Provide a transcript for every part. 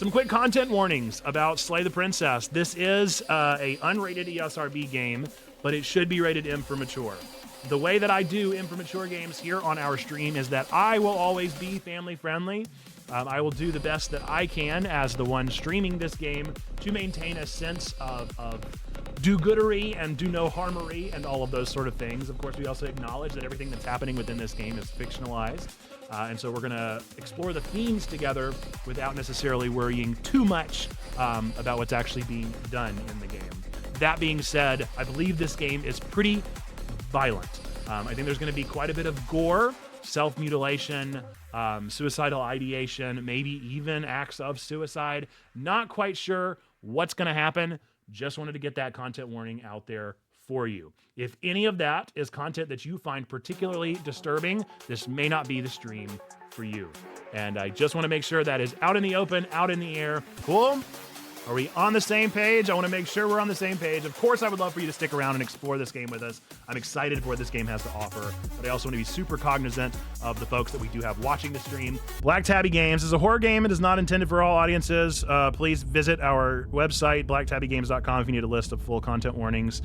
Some quick content warnings about Slay the Princess. This is a unrated ESRB game, but it should be rated M for mature. The way that I do M for mature games here on our stream is that I will always be family friendly. I will do the best that I can as the one streaming this game to maintain a sense of do-goodery and do-no-harmery and all of those sort of things. Of course, we also acknowledge that everything that's happening within this game is fictionalized. And so we're going to explore the themes together without necessarily worrying too much about what's actually being done in the game. That being said, I believe this game is pretty violent. I think there's going to be quite a bit of gore, self-mutilation, suicidal ideation, maybe even acts of suicide. Not quite sure what's going to happen. Just wanted to get that content warning out there for you. If any of that is content that you find particularly disturbing, this may not be the stream for you. And I just want to make sure that is out in the open, out in the air. Cool? Are we on the same page? I want to make sure we're on the same page. Of course, I would love for you to stick around and explore this game with us. I'm excited for what this game has to offer, but I also want to be super cognizant of the folks that we do have watching the stream. Black Tabby Games is a horror game. It is not intended for all audiences. Please visit our website, blacktabbygames.com, if you need a list of full content warnings.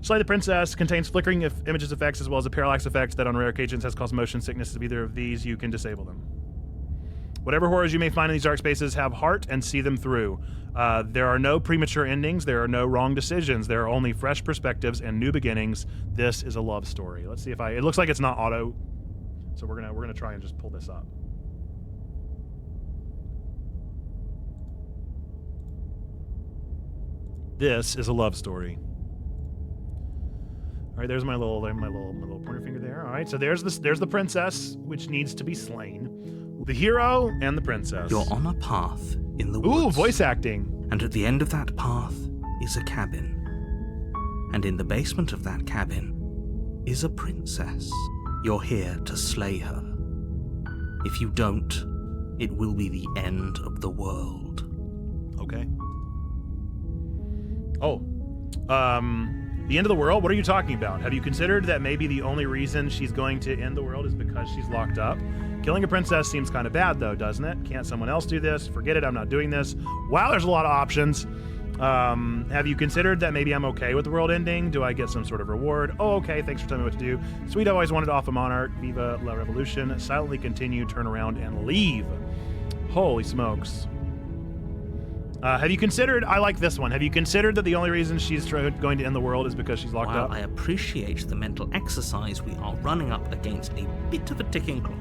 Slay the Princess contains flickering images effects as well as a parallax effect that on rare occasions has caused motion sickness. If either of these, you can disable them. Whatever horrors you may find in these dark spaces, have heart and see them through. There are no premature endings. There are no wrong decisions. There are only fresh perspectives and new beginnings. This is a love story. Let's see if it looks like it's not auto. So we're gonna try and just pull this up. This is a love story. All right, there's my little pointer finger there. All right, so there's the princess, which needs to be slain. The hero and the princess. You're on a path in the woods. Ooh, voice acting. And at the end of that path is a cabin. And in the basement of that cabin is a princess. You're here to slay her. If you don't, it will be the end of the world. Okay. Oh. The end of the world? What are you talking about? Have you considered that maybe the only reason she's going to end the world is because she's locked up? Killing a princess seems kind of bad, though, doesn't it? Can't someone else do this? Forget it, I'm not doing this. Wow, there's a lot of options. Have you considered that maybe I'm okay with the world ending? Do I get some sort of reward? Oh, okay, thanks for telling me what to do. Sweet, I always wanted off a monarch. Viva la revolution. Silently continue, turn around, and leave. Holy smokes. Have you considered, I like this one, have you considered that the only reason she's going to end the world is because she's locked up? While I appreciate the mental exercise, we are running up against a bit of a ticking clock.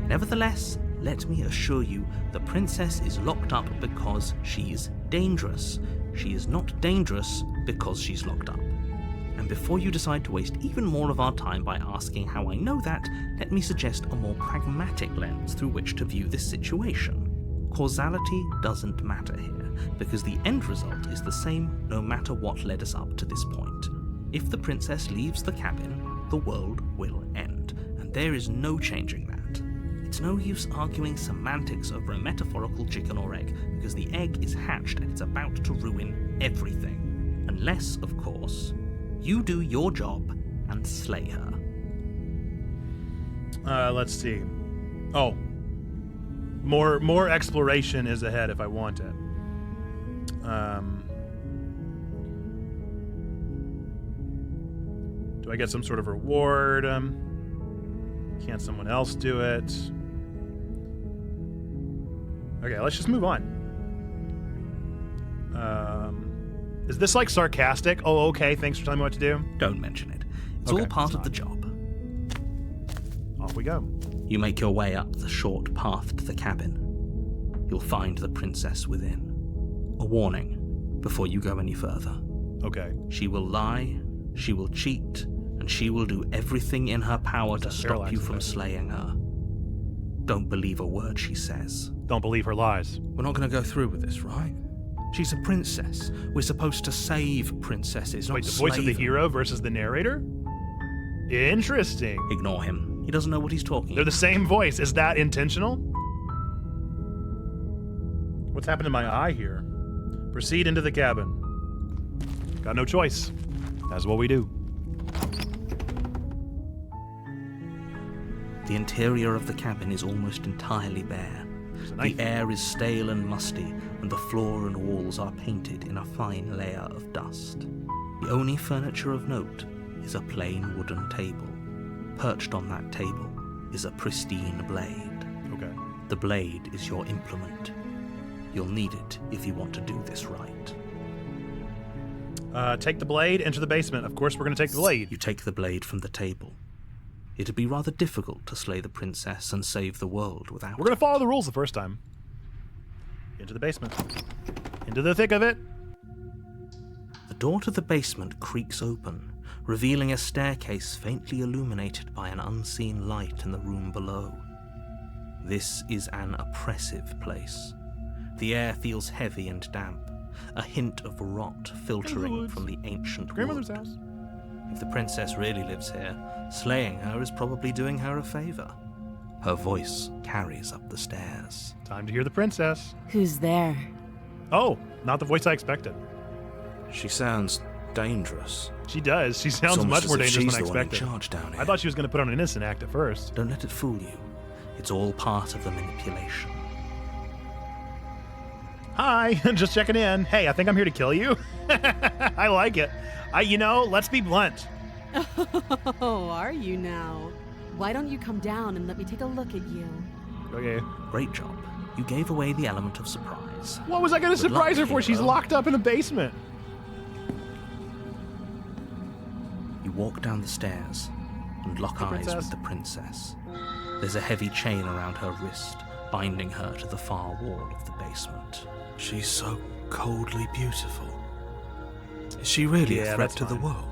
Nevertheless, let me assure you, the princess is locked up because she's dangerous. She is not dangerous because she's locked up. And before you decide to waste even more of our time by asking how I know that, let me suggest a more pragmatic lens through which to view this situation. Causality doesn't matter here, because the end result is the same no matter what led us up to this point. If the princess leaves the cabin, the world will end, and there is no changing that. It's no use arguing semantics over a metaphorical chicken or egg, because the egg is hatched and it's about to ruin everything. Unless, of course, you do your job and slay her. Let's see. Oh. More exploration is ahead if I want it. Do I get some sort of reward? Can't someone else do it? Okay, let's just move on. Is this like sarcastic? Oh, okay, thanks for telling me what to do. Don't mention it. It's Okay, all part it's of the job. Off we go. You make your way up the short path to the cabin. You'll find the princess within. A warning before you go any further. Okay. She will lie, she will cheat, and she will do everything in her power to stop you from slaying her. Don't believe a word she says. Don't believe her lies. We're not going to go through with this, right? She's a princess. We're supposed to save princesses, not Wait, the voice of the them. hero versus the narrator? Interesting. Ignore him. He doesn't know what he's talking They're the about. same voice. Is that intentional? What's happened to my eye here? Proceed into the cabin. Got no choice. That's what we do. The interior of the cabin is almost entirely bare. There's a knife. The air is stale and musty, and the floor and walls are painted in a fine layer of dust. The only furniture of note is a plain wooden table. Perched on that table is a pristine blade. Okay. The blade is your implement. You'll need it if you want to do this right. Take the blade, enter the basement. Of course we're going to take the blade. You take the blade from the table. It'd be rather difficult to slay the princess and save the world without We're going it. to follow the rules the first time. Into the basement. Into the thick of it. The door to the basement creaks open, revealing a staircase faintly illuminated by an unseen light in the room below. This is an oppressive place. The air feels heavy and damp, a hint of rot filtering from the ancient Grandmother's wood. house. If the princess really lives here, slaying her is probably doing her a favor. Her voice carries up the stairs. Time to hear the princess. Who's there? Oh, not the voice I expected. She sounds dangerous. She does. She sounds It's much almost more as if dangerous she's than I the one in expected. charge down here. I thought she was going to put on an innocent act at first. Don't let it fool you. It's all part of the manipulation. Hi, just checking in. Hey, I think I'm here to kill you. I like it. Let's be blunt. Oh, are you now? Why don't you come down and let me take a look at you? Okay. Great job. You gave away the element of surprise. What was I going to Good surprise her luck, for? She's hero. locked up in the basement. You walk down the stairs and lock eyes princess. with the princess. There's a heavy chain around her wrist, binding her to the far wall of the basement. She's so coldly beautiful. Is she really Yeah, a threat that's to the fine. world?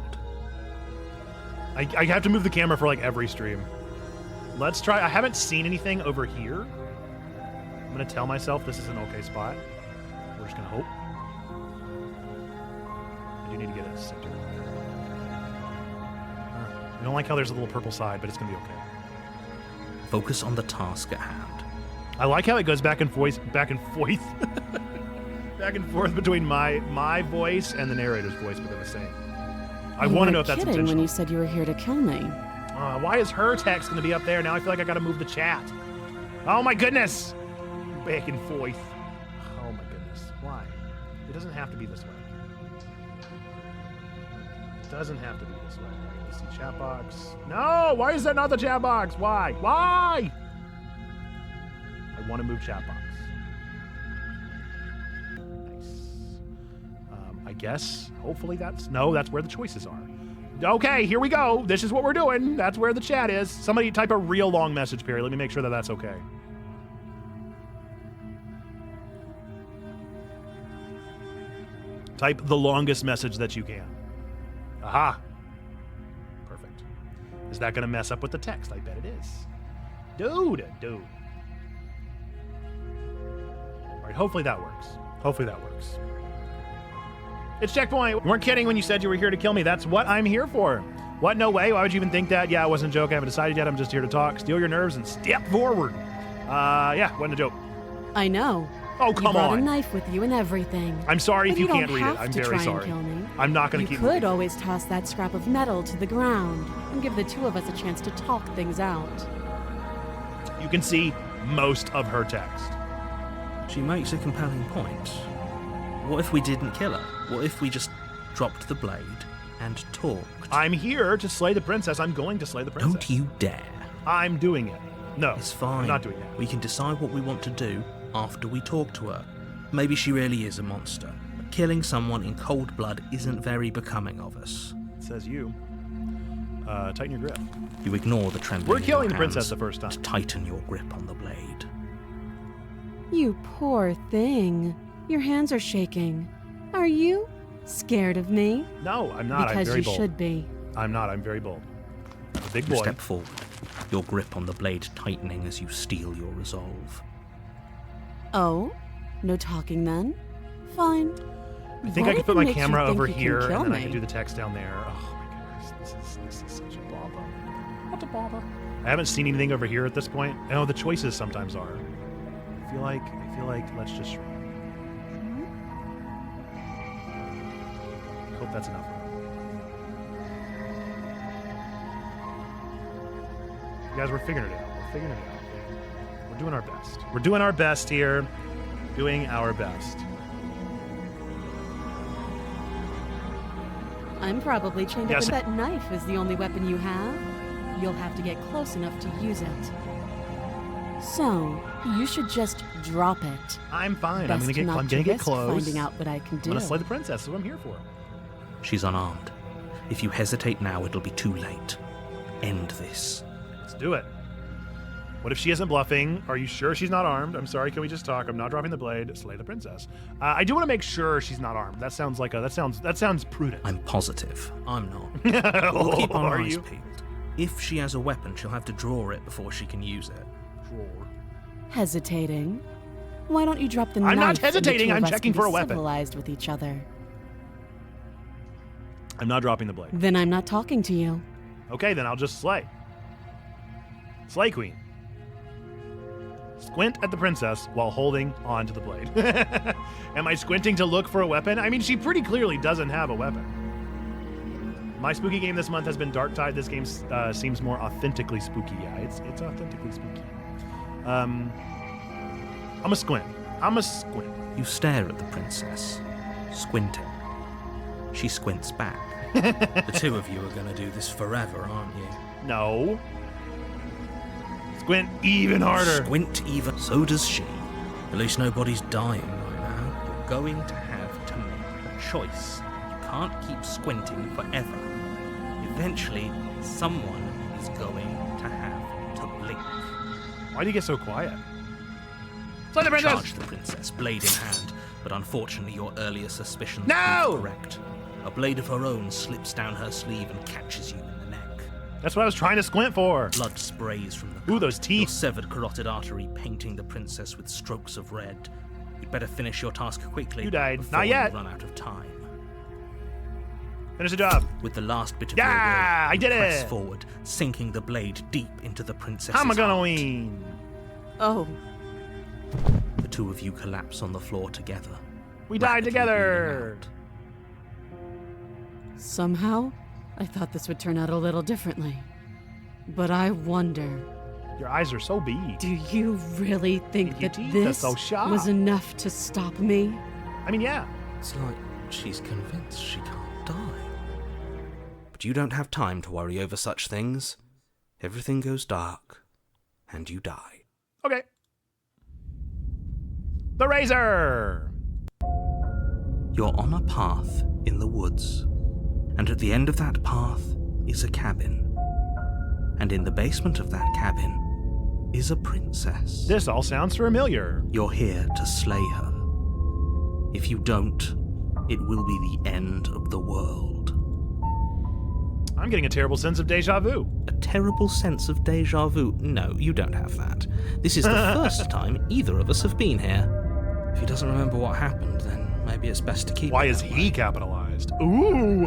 I have to move the camera for every stream. Let's try. I haven't seen anything over here. I'm going to tell myself this is an okay spot. We're just going to hope. I do need to get it centered. I don't like how there's a little purple side, but it's going to be okay. Focus on the task at hand. I like how it goes back and forth, back and forth between my voice and the narrator's voice, but they're the same. I want to know if that's kidding intentional. when you said you were here to kill me. Why is her text going to be up there? Now I feel like I got to move the chat. Oh my goodness! Back and forth. Oh my goodness. Why? It doesn't have to be this way. It doesn't have to be this way. You see chat box. No! Why is that not the chat box? Why? Why? I want to move chat box. Nice. I guess, hopefully that's where the choices are. Okay, here we go. This is what we're doing. That's where the chat is. Somebody type a real long message, Perry. Let me make sure that that's okay. Type the longest message that you can. Aha. Perfect. Is that going to mess up with the text? I bet it is. Dude. All right, hopefully that works. It's Checkpoint. You weren't kidding when you said you were here to kill me. That's what I'm here for. What? No way? Why would you even think that? Yeah, it wasn't a joke. I haven't decided yet. I'm just here to talk, steal your nerves, and step forward. Yeah, wasn't a joke. I know. Oh, You come brought a on. knife with you and everything. I'm sorry if But you don't can't read it. have I'm to very try sorry. And kill me. I'm not going You to keep could moving. always toss that scrap of metal to the ground and give the two of us a chance to talk things out. You can see most of her text. She makes a compelling point. What if we didn't kill her? What if we just dropped the blade and talked? I'm here to slay the princess. I'm going to slay the princess. Don't you dare. I'm doing it. No, It's fine. I'm not doing it. We can decide what we want to do after we talk to her. Maybe she really is a monster. Killing someone in cold blood isn't very becoming of us. It says you. Tighten your grip. You ignore the trembling. We're in killing your the princess hands the first time. and tighten your grip on the blade. You poor thing. Your hands are shaking. Are you scared of me? No, I'm not. I'm Because very you bold. should be. I'm not. I'm very bold. I'm a big You boy. step forward, your grip on the blade tightening as you steel your resolve. Oh? No talking then? Fine. I think What I could if put it my makes you camera think over you can here, kill and then I me? can do the text down there. Oh my goodness, this is such a bother. What a bother. I haven't seen anything over here at this point. I know the choices sometimes are. I feel like let's just shrink. I hope that's enough. You guys, we're figuring it out. We're doing our best. We're doing our best here. Doing our best. I'm probably chained Yes. up with that knife is the only weapon you have. You'll have to get close enough to use it. So, you should just drop it. I'm fine. Best I'm not gonna to get risk close. finding out what I can do. I'm gonna slay the princess. That's what I'm here for. She's unarmed. If you hesitate now, it'll be too late. End this. Let's do it. What if she isn't bluffing? Are you sure she's not armed? I'm sorry, can we just talk? I'm not dropping the blade. Slay the princess. I do want to make sure she's not armed. That sounds like that sounds prudent. I'm positive. I'm not. We'll keep our Are eyes you? peeled. If she has a weapon, she'll have to draw it before she can use it. Draw. Hesitating? Why don't you drop the knife? I'm not and the hesitating, two of I'm us checking can for be a weapon. Civilized with each other. I'm not dropping the blade. Then I'm not talking to you. Okay, then I'll just slay. Slay queen. Squint at the princess while holding on to the blade. Am I squinting to look for a weapon? I mean, she pretty clearly doesn't have a weapon. My spooky game this month has been Dark Tide. This game seems more authentically spooky. Yeah, it's authentically spooky. I'm a squint. You stare at the princess, squinting. She squints back. The two of you are going to do this forever, aren't you? No. Squint even harder. Squint even. So does she. At least nobody's dying right now. You're going to have to make a choice. You can't keep squinting forever. Eventually, someone is going to have to blink. Why do you get so quiet? Slay the princess! Charge the princess, blade in hand, but unfortunately your earlier suspicions No! prove correct. A blade of her own slips down her sleeve and catches you in the neck. That's what I was trying to squint for. Blood sprays from the Ooh, those your teeth. severed carotid artery painting the princess with strokes of red. You'd better finish your task quickly. You died. Before Not yet. You run out of time. Finish the job. With the last bit of Yeah, your will, I you did press it. forward, sinking the blade deep into the princess's How am I gonna heart. win? Oh, The two of you collapse on the floor together. We died rapidly together. bleeding out. somehow, I thought this would turn out a little differently. But I wonder, Your eyes are so big. do you really think Your that teeth are this so sharp. was enough to stop me? I mean, yeah. It's like she's convinced she can't die. But you don't have time to worry over such things. Everything goes dark, and you die. Okay. The razor. You're on a path in the woods, and at the end of that path is a cabin. And in the basement of that cabin is a princess. This all sounds familiar. You're here to slay her. If you don't, it will be the end of the world. I'm getting a terrible sense of deja vu. A terrible sense of deja vu. No, you don't have that. This is the first time either of us have been here. If he doesn't remember what happened, then maybe it's best to keep Why it is that he way. capitalized? Ooh.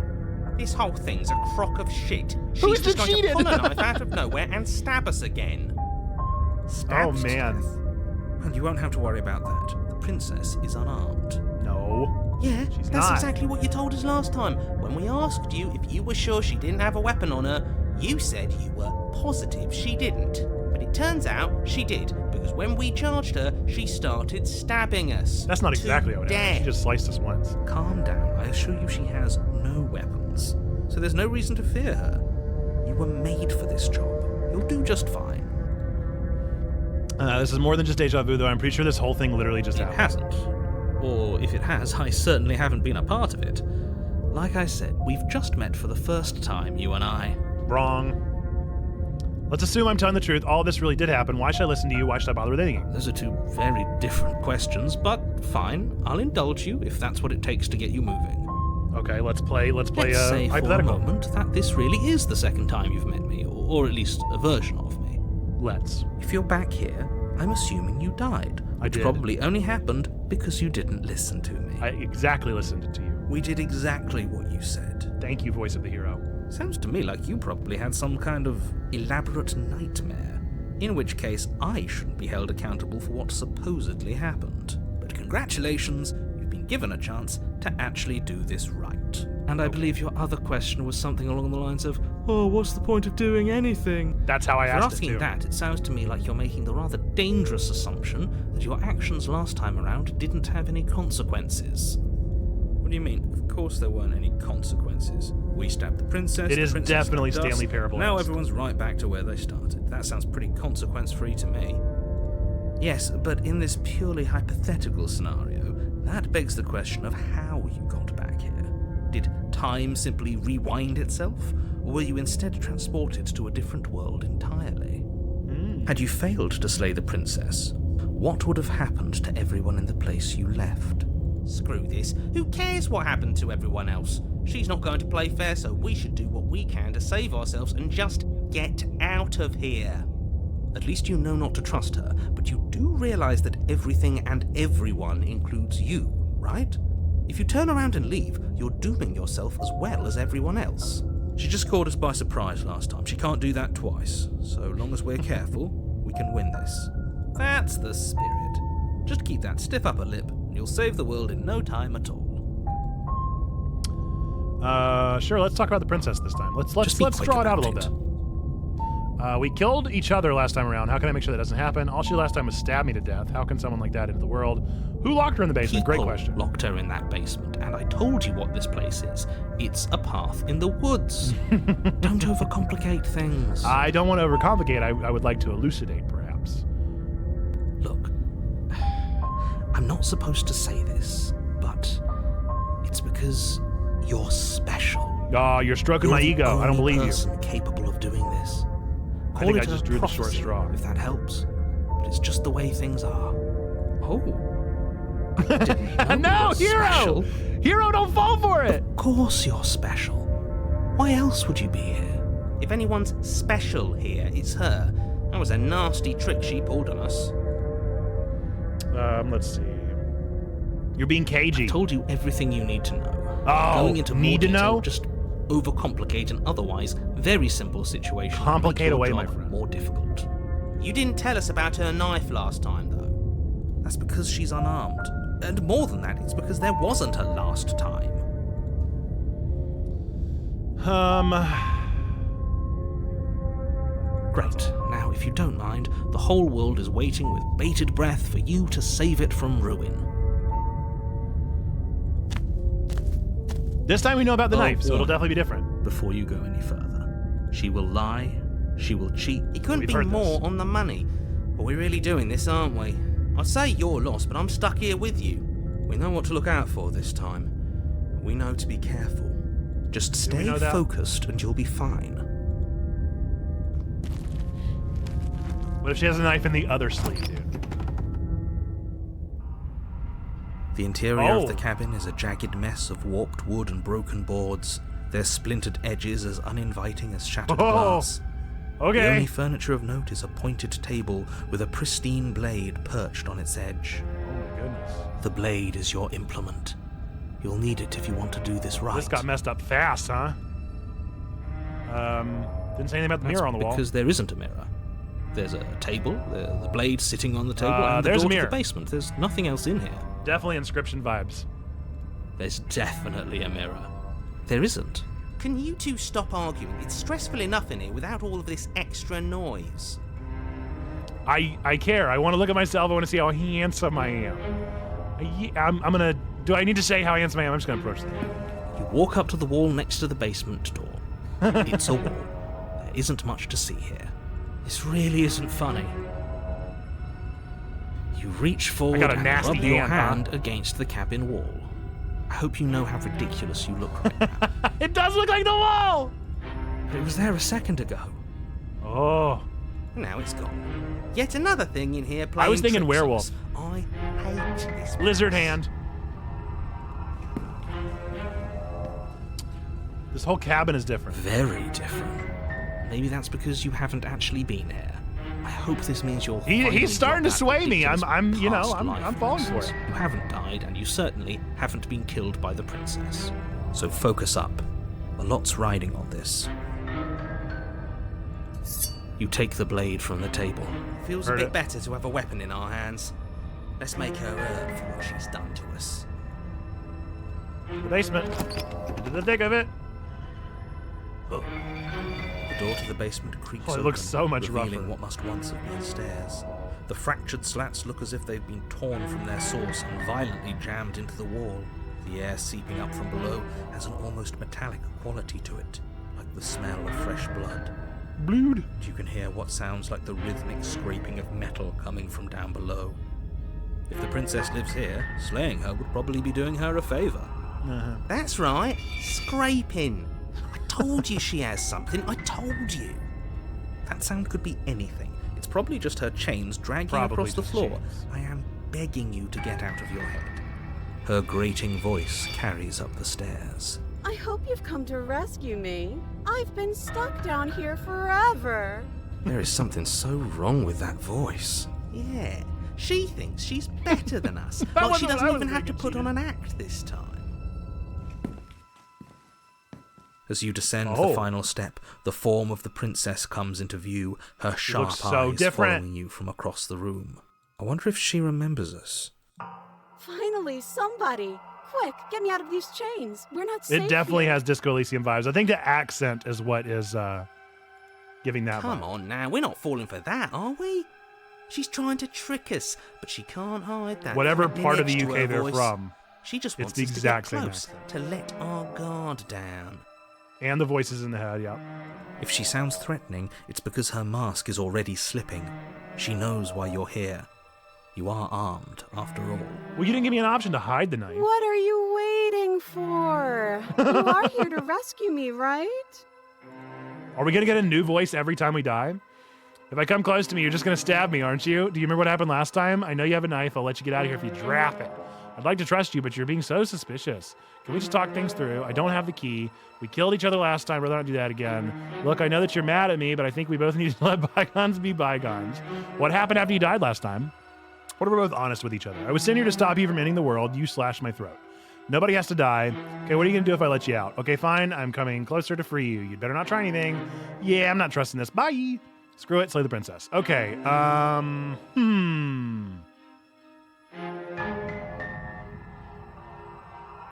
This whole thing's a crock of shit. Who's She's just going cheated? to pull a knife out of nowhere and stab us again. Oh, Stabbed to man. death. And you won't have to worry about that. The princess is unarmed. No. Yeah, She's that's not. exactly what you told us last time. When we asked you if you were sure she didn't have a weapon on her, you said you were positive she didn't. But it turns out she did, because when we charged her, she started stabbing us. That's not exactly to how it happened. She death. just sliced us once. Calm down. I assure you she has no weapons. So there's no reason to fear her. You were made for this job. You'll do just fine. This is more than just deja vu, though. I'm pretty sure this whole thing literally just It happened. hasn't. Or if it has, I certainly haven't been a part of it. Like I said, we've just met for the first time, you and I. Wrong. Let's assume I'm telling the truth. All this really did happen. Why should I listen to you? Why should I bother with anything? Those are two very different questions, but fine. I'll indulge you if that's what it takes to get you moving. Okay, let's play Let's a say for a hypothetical. moment that this really is the second time you've met me, or at least a version of me. Let's. If you're back here, I'm assuming you died, I which did. probably only happened because you didn't listen to me. I exactly listened to you. We did exactly what you said. Thank you, voice of the hero. Sounds to me like you probably had some kind of elaborate nightmare, in which case I shouldn't be held accountable for what supposedly happened. But congratulations, you've been given a chance to actually do this right. And I believe your other question was something along the lines of, oh, what's the point of doing anything? That's how I If you're asked it asking too. that, it sounds to me like you're making the rather dangerous assumption that your actions last time around didn't have any consequences. What do you mean? Of course there weren't any consequences. We stabbed the princess. It is the princess definitely stabbed us. Stanley Parable. Now everyone's right back to where they started. That sounds pretty consequence-free to me. Yes, but in this purely hypothetical scenario, that begs the question of how you got back here. Did time simply rewind itself, or were you instead transported to a different world entirely? Had you failed to slay the princess, what would have happened to everyone in the place you left? Screw this. Who cares what happened to everyone else? She's not going to play fair, so we should do what we can to save ourselves and just get out of here. At least you know not to trust her, but you do realize that everything and everyone includes you, right? If you turn around and leave, you're dooming yourself as well as everyone else. She just caught us by surprise last time. She can't do that twice. So long as we're careful, we can win this. That's the spirit. Just keep that stiff upper lip, and you'll save the world in no time at all. Sure, let's talk about the princess this time. Let's Just be quick draw it out a about little bit. We killed each other last time around. How can I make sure that doesn't happen? All she did last time was stab me to death. How can someone like that into the world? Who locked her in the basement? Great People question. locked her in that basement, and I told you what this place is. It's a path in the woods. Don't overcomplicate things. I don't want to overcomplicate. I would like to elucidate, perhaps. Look, I'm not supposed to say this, but it's because you're special. Oh, you're stroking my You're the ego. I don't only believe you. person capable of doing this. I think Call I it a just drew the short prophecy, straw. if that helps. But it's just the way things are. Oh. I didn't know No, you were Hero! special. Hero, don't fall for it! Of course you're special. Why else would you be here? If anyone's special here, it's her. That was a nasty trick she pulled on us. Let's see. You're being cagey. I told you everything you need to know. Oh, Going into more need to detail know? just overcomplicate an otherwise very simple situation. and Complicate make your away, my job friend. More difficult. You didn't tell us about her knife last time, though. That's because she's unarmed. And more than that, it's because there wasn't a last time. Great. Now, if you don't mind, the whole world is waiting with bated breath for you to save it from ruin. This time we know about the Oh, knife, so it'll warning. definitely be different. Before you go any further, she will lie, she will cheat. It couldn't We've be heard more this. on the money. But we're really doing this, aren't we? I'd say you're lost, but I'm stuck here with you. We know what to look out for this time. We know to be careful. Just we stay know that? focused and you'll be fine. What if she has a knife in the other sleeve, dude? The interior Oh. of the cabin is a jagged mess of warped wood and broken boards, their splintered edges as uninviting as shattered Oh. glass. The only Okay. furniture of note is a pointed table with a pristine blade perched on its edge. Oh my goodness. The blade is your implement. You'll need it if you want to do this right. This got messed up fast, huh? Didn't say anything about the That's mirror on the wall. because there isn't a mirror. There's a table, the blade sitting on the table, and the there's a door to mirror. the basement. There's nothing else in here. Definitely inscription vibes. There's definitely a mirror. There isn't. Can you two stop arguing? It's stressful enough in here without all of this extra noise. I care. I want to look at myself. I want to see how handsome I am. I'm gonna. Do I need to say how handsome I am? I'm just gonna approach the thing. You walk up to the wall next to the basement door. It's a wall. There isn't much to see here. This really isn't funny. You reach forward got a and nasty rub your hand, huh? hand against the cabin wall. I hope you know how ridiculous you look right now. It does look like the wall. But it was there a second ago. Oh, Now it's gone. Yet another thing in here playing I was thinking tricks on werewolf. us. I hate this. lizard hand. This whole cabin is different. Very different. Maybe that's because you haven't actually been here. I hope this means you're. He's starting to sway me. I'm I'm falling for it. You haven't died, and you certainly haven't been killed by the princess. So focus up. A lot's riding on this. You take the blade from the table. Feels Heard a bit it. better to have a weapon in our hands. Let's make her earn for what she's done to us. The basement. Into the thick of it. The door to the basement creaks Oh, it open, looks so much revealing rougher. what must once have been stairs. The fractured slats look as if they've been torn from their source and violently jammed into the wall. The air seeping up from below has an almost metallic quality to it, like the smell of fresh blood. Blood. You can hear what sounds like the rhythmic scraping of metal coming from down below. If the princess lives here, slaying her would probably be doing her a favour. That's right, scraping. I told you she has something, I told you. That sound could be anything. It's probably just her chains dragging Probably across the just floor. chains. I am begging you to get out of your head. Her grating voice carries up the stairs. I hope you've come to rescue me. I've been stuck down here forever. There is something so wrong with that voice. Yeah, she thinks she's better than us. That Like wasn't she what I doesn't was even have to thinking put she on did. an act this time. As you descend Oh. the final step, the form of the princess comes into view, her sharp looks so eyes different. following you from across the room. I wonder if she remembers us. Finally, somebody. Quick, get me out of these chains. We're not safe It definitely here. has Disco Elysium vibes. I think the accent is what is giving that Come vibe. on now, we're not falling for that, are we? She's trying to trick us, but she can't hide that. Whatever threatening part of the edge to her UK they're voice. from. She just it's wants the us exact to same get close, accent. to let our guard down. And the voices in the head, yeah. If she sounds threatening, it's because her mask is already slipping. She knows why you're here. You are armed, after all. Well, you didn't give me an option to hide the knife. What are you waiting for? You are here to rescue me, right? Are we going to get a new voice every time we die? If I come close to me, you're just going to stab me, aren't you? Do you remember what happened last time? I know you have a knife. I'll let you get out of here if you drop it. I'd like to trust you, but you're being so suspicious. Can we just talk things through? I don't have the key. We killed each other last time. Rather not do that again. Look, I know that you're mad at me, but I think we both need to let bygones be bygones. What happened after you died last time? What if we're both honest with each other? I was sent here to stop you from ending the world. You slashed my throat. Nobody has to die. Okay, what are you going to do if I let you out? Okay, fine. I'm coming closer to free you. You'd better not try anything. Yeah, I'm not trusting this. Bye. Screw it. Slay the princess. Okay.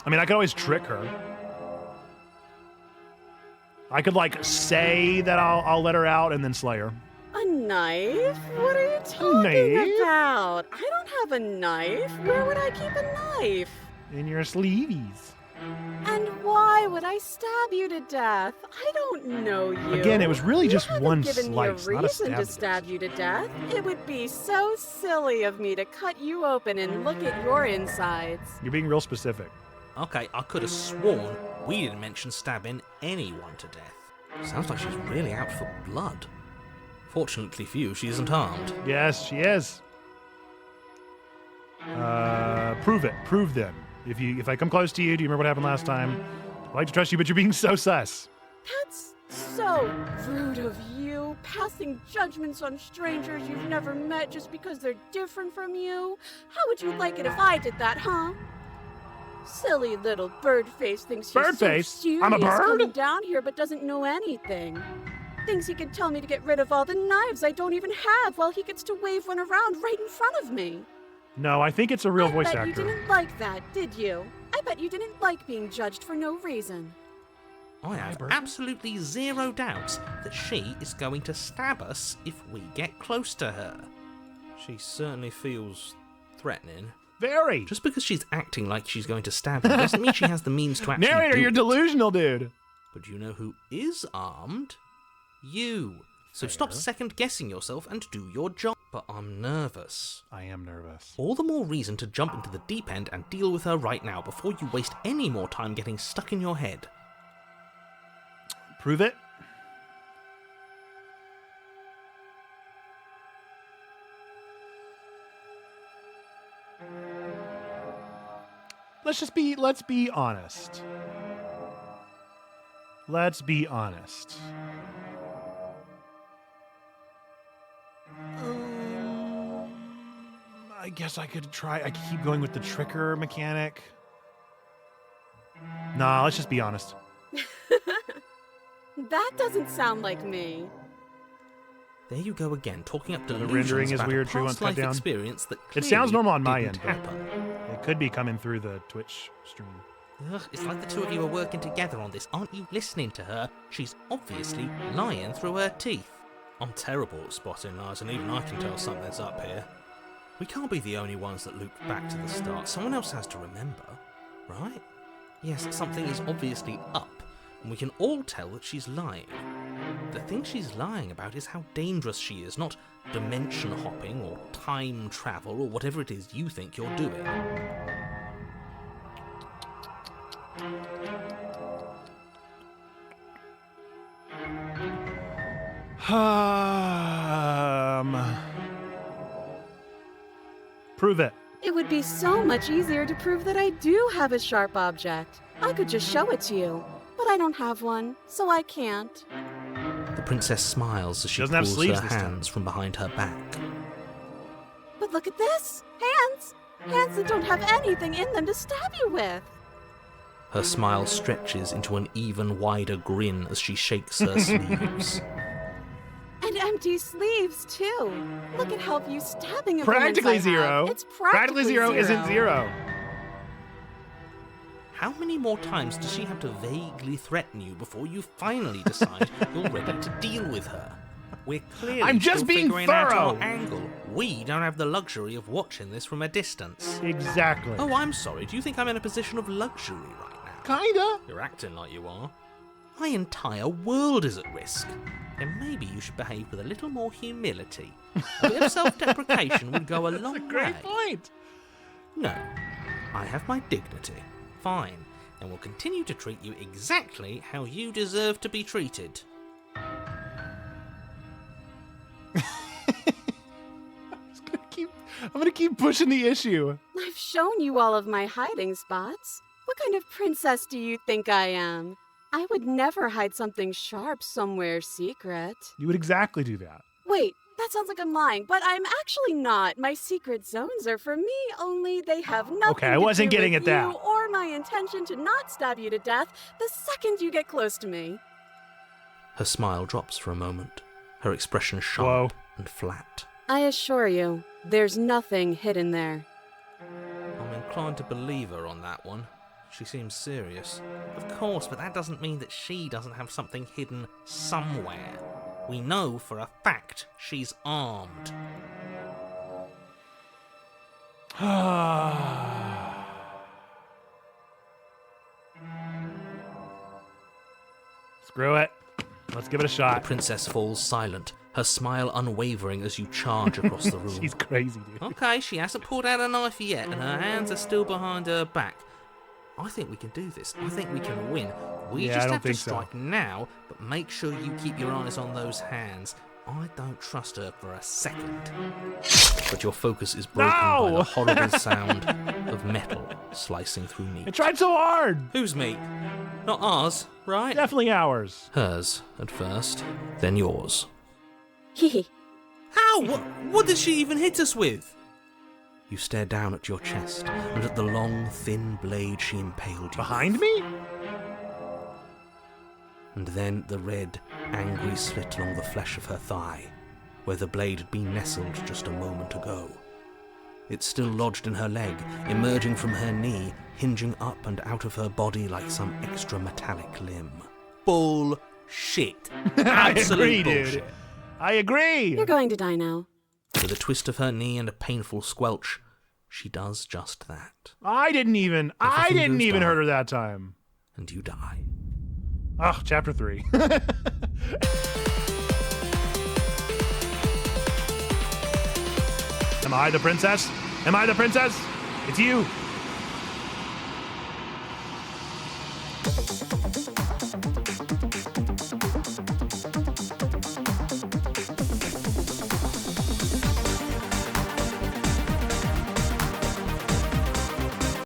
I mean, I could always trick her. I could, like, say that I'll let her out and then slay her. A knife? What are you talking knife? about? I don't have a knife. Where would I keep a knife? In your sleeveys. And why would I stab you to death? I don't know you. Again, it was really just you one haven't given slice, me a not a reason stab to to stab death. you to death. It would be so silly of me to cut you open and look at your insides. You're being real specific. Okay, I could have sworn we didn't mention stabbing anyone to death. Sounds like she's really out for blood. Fortunately for you, she isn't armed. Yes, she is. Prove it. Prove then. If I come close to you, do you remember what happened last time? I'd like to trust you, but you're being so sus. That's so rude of you, passing judgments on strangers you've never met just because they're different from you. How would you like it if I did that, huh? Silly little bird-face thinks he's Bird-face? so serious I'm a bird? coming down here but doesn't know anything. Thinks he can tell me to get rid of all the knives I don't even have while he gets to wave one around right in front of me. No, I think it's a real voice I bet actor. you didn't like that, did you? I bet you didn't like being judged for no reason. I have absolutely zero doubts that she is going to stab us if we get close to her. She certainly feels threatening. Very. Just because she's acting like she's going to stab you doesn't mean she has the means to actually Narrator, do you're it. delusional, dude. But you know who is armed? You. So stop second-guessing yourself and do your job. But I'm nervous. I am nervous. All the more reason to jump into the deep end and deal with her right now before you waste any more time getting stuck in your head. Prove it. Let's be honest. Let's be honest. I guess I could try. I could keep going with the tricker mechanic. Nah, let's just be honest. That doesn't sound like me. There you go again, talking up The delusions rendering is about weird, a tree past won't life cut down. experience that It sounds clearly normal on my didn't end, but happen. it could be coming through the Twitch stream. Ugh, it's like the two of you are working together on this. Aren't you listening to her? She's obviously lying through her teeth. I'm terrible at spotting lies, and even I can tell something's up here. We can't be the only ones that loop back to the start. Someone else has to remember, right? Yes, something is obviously up, and we can all tell that she's lying. The thing she's lying about is how dangerous she is, not dimension hopping or time travel or whatever it is you think you're doing. Prove it. It would be so much easier to prove that I do have a sharp object. I could just show it to you, but I don't have one, so I can't. The princess smiles as she Doesn't have pulls sleeves her this time. hands from behind her back. But look at this! Hands! Hands that don't have anything in them to stab you with! Her smile stretches into an even wider grin as she shakes her sleeves. And empty sleeves, too. Look at how few stabbing of Practically zero. It's practically zero isn't zero. How many more times does she have to vaguely threaten you before you finally decide you're ready to deal with her? We're clearly I'm just still being figuring out thorough. our angle. We don't have the luxury of watching this from a distance. Exactly. Oh, I'm sorry. Do you think I'm in a position of luxury right now? Kinda. You're acting like you are. My entire world is at risk. And maybe you should behave with a little more humility. A bit of self-deprecation would go a long way. Great point. No, I have my dignity. Fine, and will continue to treat you exactly how you deserve to be treated. I'm gonna keep pushing the issue. I've shown you all of my hiding spots. What kind of princess do you think I am? I would never hide something sharp somewhere secret. You would exactly do that. Wait, that sounds like I'm lying, but I'm actually not. My secret zones are for me, only they have nothing Okay, I to wasn't do getting with at that. you or my intention to not stab you to death the second you get close to me. Her smile drops for a moment, her expression sharp Whoa. and flat. I assure you, there's nothing hidden there. I'm inclined to believe her on that one. She seems serious. Of course, but that doesn't mean that she doesn't have something hidden somewhere. We know for a fact she's armed. Screw it. Let's give it a The shot. princess falls silent, her smile unwavering as you charge across the room. She's crazy, dude. Okay, she hasn't pulled out a knife yet, and her hands are still behind her back. I think we can do this. I think we can win. We Yeah, I just don't have to think so. strike now, but make sure you keep your eyes on those hands. I don't trust her for a second. But your focus is broken by No! the horrible sound of metal slicing through I meat. tried so hard. Whose meat? Not ours, right? Definitely ours. Hers at first, then yours. Hehe. How? What did she even hit us with? You stare down at your chest and at the long, thin blade she impaled you Behind with. me? And then the red, angry slit along the flesh of her thigh, where the blade had been nestled just a moment ago. It's still lodged in her leg, emerging from her knee, hinging up and out of her body like some extra metallic limb. Bullshit. I Absolute agree, bullshit. dude. I agree. You're going to die now. With a twist of her knee and a painful squelch, she does just that. I didn't even fingers down. hurt her that time. And you die. Oh, chapter 3. Am I the princess? Am I the princess? It's you.